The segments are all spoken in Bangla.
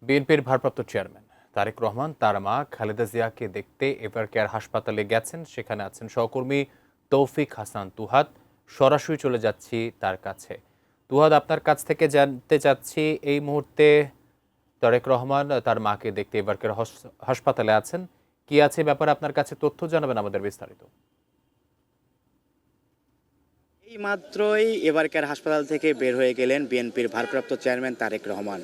বিএনপির ভারপ্রাপ্ত চেয়ারম্যান তারেক রহমান তার মা খালেদা জিয়াকে দেখতে এভারকেয়ার হাসপাতালে গেছেন। সেখানে আছেন সহকর্মী তৌফিক হাসান তুহাদ। সরাসরি চলে যাচ্ছি তার কাছে। তুহাদ, আপনার কাছ থেকে জানতে চাচ্ছি, এই মুহূর্তে তারেক রহমান তার মাকে দেখতে এভারকেয়ার হাসপাতালে আছেন। কি আছে ব্যাপারে আপনার কাছে তথ্য জানাবেন আমাদের বিস্তারিত। এই মাত্রই এবারকার হাসপাতাল থেকে বের হয়ে গেলেন বিএনপির ভারপ্রাপ্ত চেয়ারম্যান তারেক রহমান।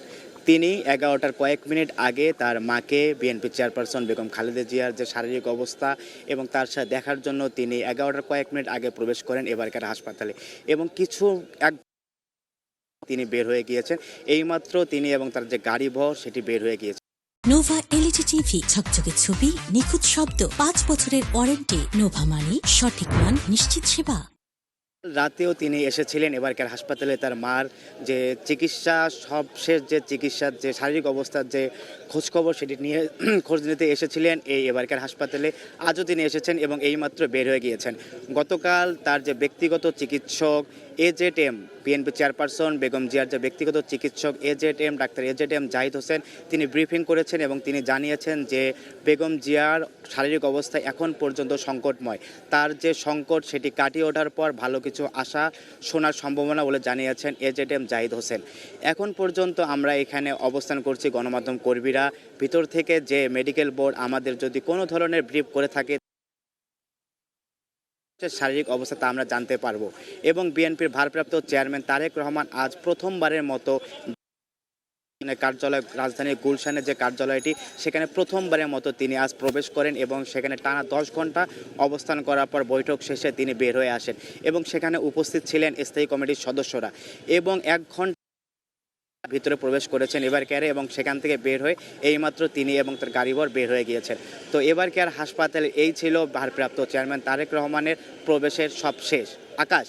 তিনি 11টার কয়েক মিনিট আগে তার মাকে, বিএনপি চেয়ারপারসন বেগম খালেদা জিয়ার যে শারীরিক অবস্থা এবং তার সাথে দেখার জন্য তিনি 11টার কয়েক মিনিট আগে প্রবেশ করেন এবারকার হাসপাতালে এবং তিনি বের হয়ে গিয়েছেন। এইমাত্র তিনি এবং তার যে গাড়ি বহর সেটি বের হয়ে গিয়েছে। নোভা এলইডি টিভি, ঝকঝকে ছবি, নিখুঁত শব্দ, 5 বছরের ওয়ারেন্টি। নোভা মানি, সঠিক মান, নিশ্চিত সেবা। রাতেও তিনি এসেছিলেন এবারকার হাসপাতালে তার মার যে চিকিৎসা, সবশেষ যে চিকিৎসার যে শারীরিক অবস্থার যে খোঁজখবর সেটি নিয়ে খোঁজ নিতে এসেছিলেন এই এবারকার হাসপাতালে। আজও তিনি এসেছেন এবং এইমাত্র বের হয়ে গিয়েছেন। গতকাল তার যে ব্যক্তিগত চিকিৎসক এজেড-এম, বিএনপি চেয়ারপারসন বেগম জিয়ার যে ব্যক্তিগত চিকিৎসক AZ-M, doctor AZ-M Zahid Hossain, তিনি ব্রিফিং করেছেন এবং তিনি জানিয়েছেন যে বেগম জিয়ার শারীরিক অবস্থা এখন পর্যন্ত সংকটময়। তার যে সংকট সেটি কাটিয়ে ওঠার পর ভালো কিছু আশা শোনার সম্ভাবনা বলে জানিয়েছেন এজেড-এম জাহিদ হোসেন। এখন পর্যন্ত আমরা এখানে অবস্থান করছি গণমাধ্যম কর্মীরা। ভিতর থেকে যে মেডিকেল বোর্ড আমাদের যদি কোনো ধরনের ব্রিফ করে থাকে শারীরিক অবস্থা তা আমরা জানতে পারবো। এবং বিএনপির ভারপ্রাপ্ত চেয়ারম্যান তারেক রহমান আজ প্রথমবারের মতো কার্যালয়, রাজধানীর গুলশানের যে কার্যালয়টি, সেখানে প্রথমবারের মতো তিনি আজ প্রবেশ করেন এবং সেখানে টানা 10 ঘন্টা অবস্থান করার পর বৈঠক শেষে তিনি বের হয়ে আসেন এবং সেখানে উপস্থিত ছিলেন স্থায়ী কমিটির সদস্যরা এবং 1 ঘন্টা ভিতরে প্রবেশ করেছেন এবারকেয়ারে এবং সেখান থেকে বের হয়ে এইমাত্র তিনি এবং তার গাড়িবর বের হয়ে গিয়েছেন। তো এবারকেয়ার হাসপাতালে এই ছিল ভারপ্রাপ্ত চেয়ারম্যান তারেক রহমানের প্রবেশের সব শেষ। আকাশ।